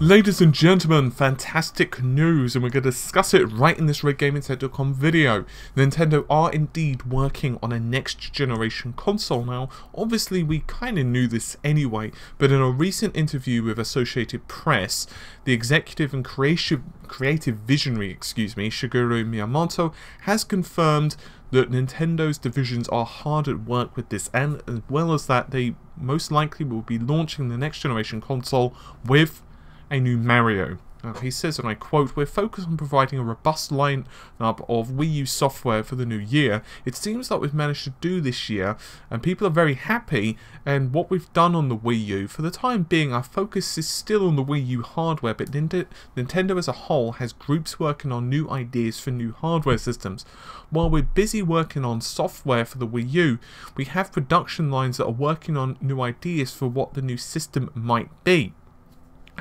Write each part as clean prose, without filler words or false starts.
Ladies and gentlemen, fantastic news, and we're going to discuss it right in this RedGamingTech.com video. Nintendo are indeed working on a next generation console now. Obviously we kind of knew this anyway, but in a recent interview with Associated Press, the executive and creative visionary, Shigeru Miyamoto, has confirmed that Nintendo's divisions are hard at work with this, and as well as that, they most likely will be launching the next generation console with a new Mario. He says, and I quote, "We're focused on providing a robust lineup of Wii U software for the new year. It seems like we've managed to do this year, and people are very happy, and what we've done on the Wii U. For the time being, our focus is still on the Wii U hardware, but Nintendo as a whole has groups working on new ideas for new hardware systems. While we're busy working on software for the Wii U, we have production lines that are working on new ideas for what the new system might be."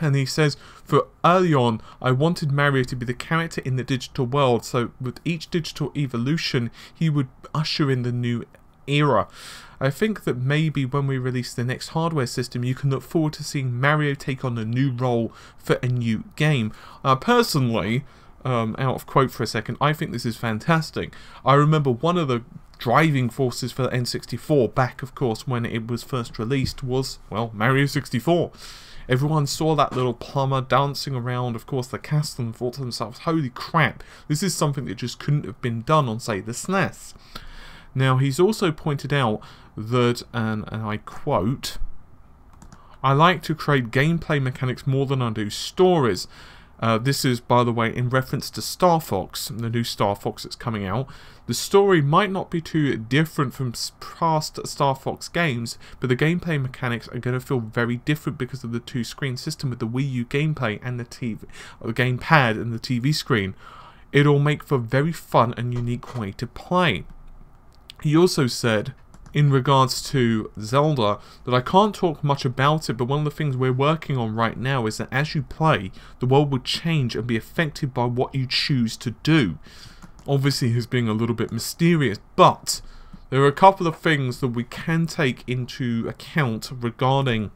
And he says, "For early on, I wanted Mario to be the character in the digital world, so with each digital evolution, he would usher in the new era. I think that maybe when we release the next hardware system, you can look forward to seeing Mario take on a new role for a new game." Personally, out of quote for a second, I think this is fantastic. I remember one of the driving forces for the N64, back of course when it was first released, was, well, Mario 64. Everyone saw that little plumber dancing around, of course, the castle, and thought to themselves, holy crap, this is something that just couldn't have been done on, say, the SNES. Now, he's also pointed out that, and I quote, "I like to create gameplay mechanics more than I do stories." This is, by the way, in reference to Star Fox, the new Star Fox that's coming out. "The story might not be too different from past Star Fox games, but the gameplay mechanics are going to feel very different because of the two-screen system with the Wii U gameplay and the gamepad and the TV screen. It'll make for a very fun and unique way to play." He also said, in regards to Zelda, that "I can't talk much about it, but one of the things we're working on right now is that as you play, the world will change and be affected by what you choose to do." Obviously he's being a little bit mysterious, but there are a couple of things that we can take into account regarding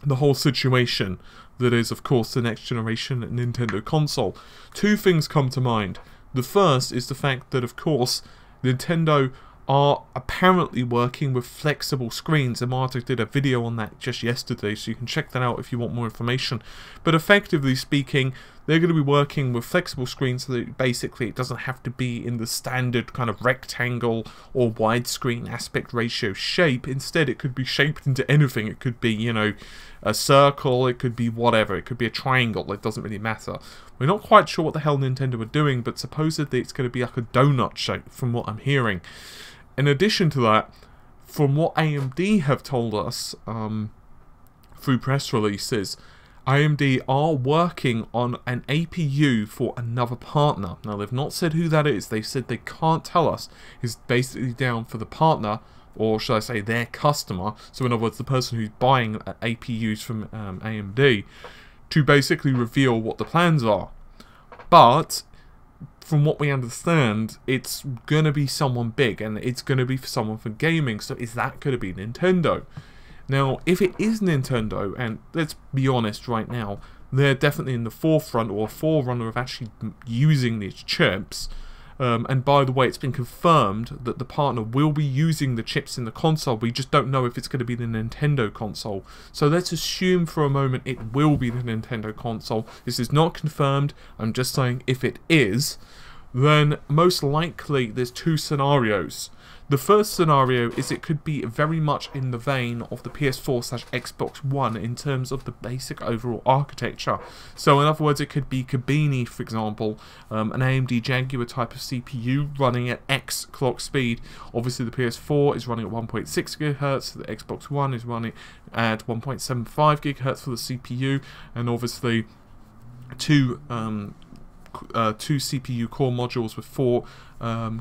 the whole situation that is, of course, the next generation Nintendo console. Two things come to mind. The first is the fact that, of course, Nintendo are apparently working with flexible screens, and Marta did a video on that just yesterday, so you can check that out if you want more information. But effectively speaking, they're going to be working with flexible screens so that basically it doesn't have to be in the standard kind of rectangle or widescreen aspect ratio shape. Instead, it could be shaped into anything. It could be, you know, a circle, it could be whatever, it could be a triangle, it doesn't really matter. We're not quite sure what the hell Nintendo are doing, but supposedly it's going to be like a donut shape from what I'm hearing. In addition to that, from what AMD have told us through press releases, AMD are working on an APU for another partner. Now, they've not said who that is. They've said they can't tell us. It's basically down for the partner, or should I say their customer, so in other words the person who's buying APUs from AMD, to basically reveal what the plans are. But from what we understand, it's going to be someone big, and it's going to be for someone for gaming, so is that going to be Nintendo? Now, if it is Nintendo, and let's be honest right now, they're definitely in the forefront, or a forerunner of actually using these chips, and by the way, it's been confirmed that the partner will be using the chips in the console. We just don't know if it's going to be the Nintendo console. So let's assume for a moment it will be the Nintendo console. This is not confirmed. I'm just saying if it is, then most likely there's two scenarios. The first scenario is it could be very much in the vein of the PS4/Xbox One in terms of the basic overall architecture. So in other words, it could be Kabini, for example, an AMD Jaguar type of CPU running at X clock speed. Obviously the PS4 is running at 1.6 GHz, the Xbox One is running at 1.75 GHz for the CPU, and obviously two CPU core modules with 4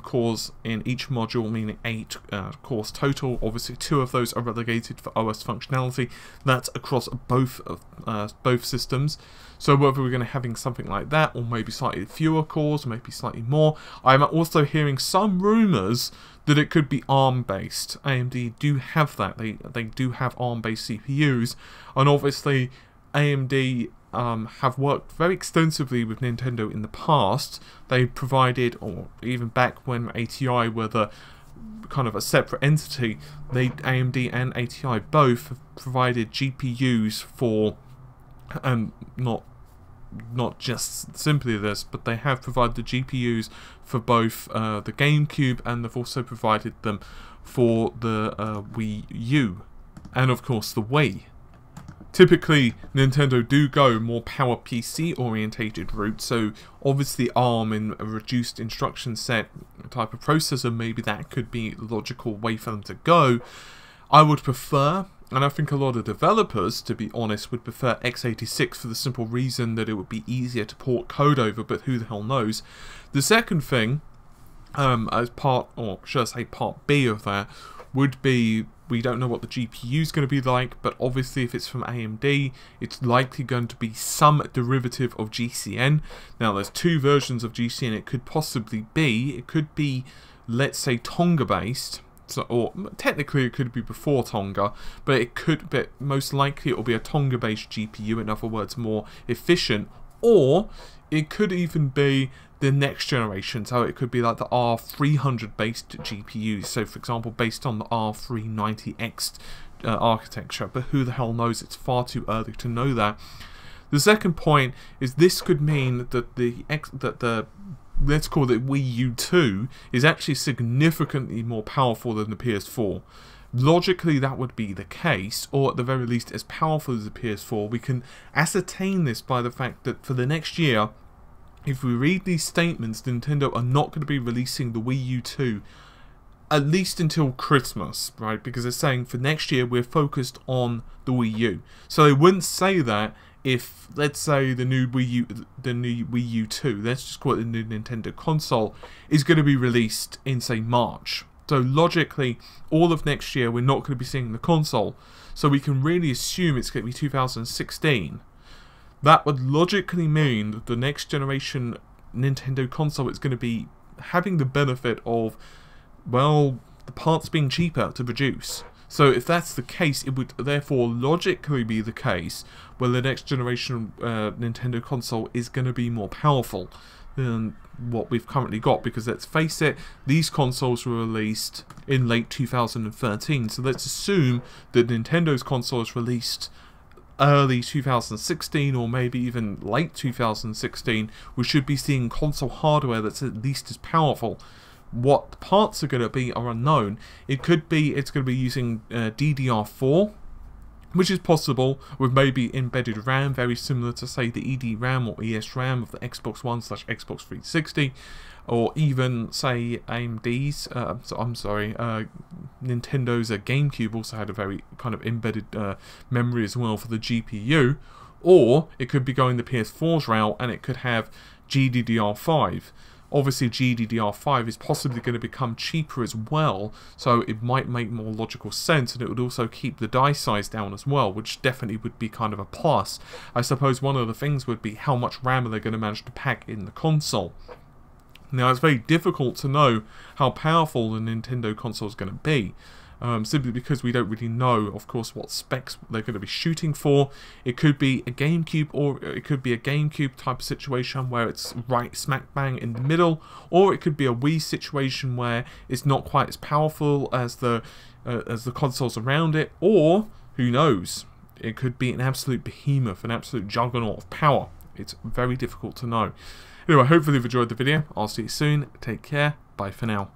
cores in each module, meaning 8 cores total. Obviously 2 of those are relegated for OS functionality. That's across both systems. So whether we're going to having something like that, or maybe slightly fewer cores, or maybe slightly more. I'm also hearing some rumours that it could be ARM based. AMD do have that. They do have ARM based CPUs, and obviously AMD have worked very extensively with Nintendo in the past. They provided, or even back when ATI were the kind of a separate entity, AMD and ATI both have provided GPUs for, not just simply this, but they have provided the GPUs for both the GameCube, and they've also provided them for the Wii U, and of course the Wii. Typically, Nintendo do go more power PC orientated route, so obviously ARM in a reduced instruction set type of processor, maybe that could be the logical way for them to go. I would prefer, and I think a lot of developers, to be honest, would prefer x86 for the simple reason that it would be easier to port code over, but who the hell knows. The second thing, as part, or should I say part B of that, would be, we don't know what the GPU is going to be like, but obviously if it's from AMD, it's likely going to be some derivative of GCN. Now there's two versions of GCN it could possibly be. It could be, let's say, Tonga based, so, or technically it could be before Tonga, but it could be, most likely it will be a Tonga based GPU, in other words more efficient, or it could even be the next generation, so it could be like the R300 based GPUs, so for example based on the R390X architecture, but who the hell knows, it's far too early to know that. The second point is this could mean that the let's call it Wii U 2 is actually significantly more powerful than the PS4. Logically that would be the case, or at the very least as powerful as the PS4. We can ascertain this by the fact that for the next year, if we read these statements, Nintendo are not going to be releasing the Wii U 2 at least until Christmas, right? Because they're saying for next year we're focused on the Wii U. So they wouldn't say that if, let's say, the new Wii U 2, let's just call it the new Nintendo console, is going to be released in, say, March. So logically, all of next year we're not going to be seeing the console. So we can really assume it's going to be 2016. That would logically mean that the next generation Nintendo console is going to be having the benefit of, well, the parts being cheaper to produce. So if that's the case, it would therefore logically be the case where the next generation Nintendo console is going to be more powerful than what we've currently got, because let's face it, these consoles were released in late 2013, so let's assume that Nintendo's console is released early 2016 or maybe even late 2016. We should be seeing console hardware that's at least as powerful. What the parts are going to be are unknown. It could be it's going to be using DDR4, which is possible, with maybe embedded RAM, very similar to, say, the EDRAM or ESRAM of the Xbox One / Xbox 360, or even, say, AMD's, Nintendo's GameCube also had a very kind of embedded memory as well for the GPU, or it could be going the PS4's route and it could have GDDR5. Obviously GDDR5 is possibly going to become cheaper as well, so it might make more logical sense, and it would also keep the die size down as well, which definitely would be kind of a plus. I suppose one of the things would be how much RAM are they going to manage to pack in the console. Now it's very difficult to know how powerful the Nintendo console is going to be, simply because we don't really know, of course, what specs they're going to be shooting for. It could be a GameCube, or it could be a GameCube type of situation where it's right smack bang in the middle, or it could be a Wii situation where it's not quite as powerful as the consoles around it, or who knows, it could be an absolute behemoth, an absolute juggernaut of power. It's very difficult to know. Anyway, hopefully you've enjoyed the video. I'll see you soon. Take care. Bye for now.